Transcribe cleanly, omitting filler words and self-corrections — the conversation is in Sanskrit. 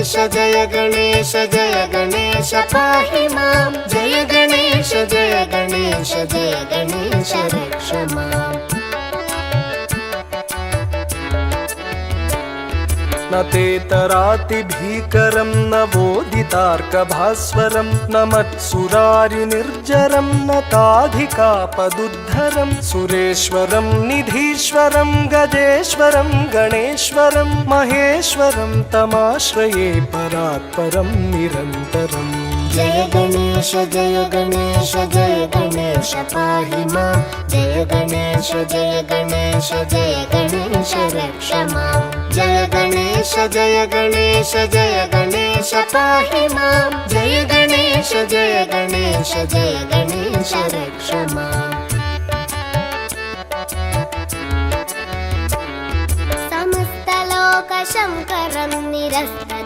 गणेश जय गणेश पाहि मां जय गणेश रक्ष माम् न तेतरातिभीकरं न वोदितार्कभास्वरं न मत्सुरारिनिर्जरं न ताधिकापदुद्धरं सुरेश्वरं निधीश्वरं गजेश्वरं गणेश्वरं महेश्वरं तमाश्रये परात्परं निरन्तरम् जय गणेश पाहि मां जय गणेश रक्ष माम् जय गणेश पाहि मां जय गणेश रक्ष माम् समस्तलोकशङ्करं निरस्तकुहकं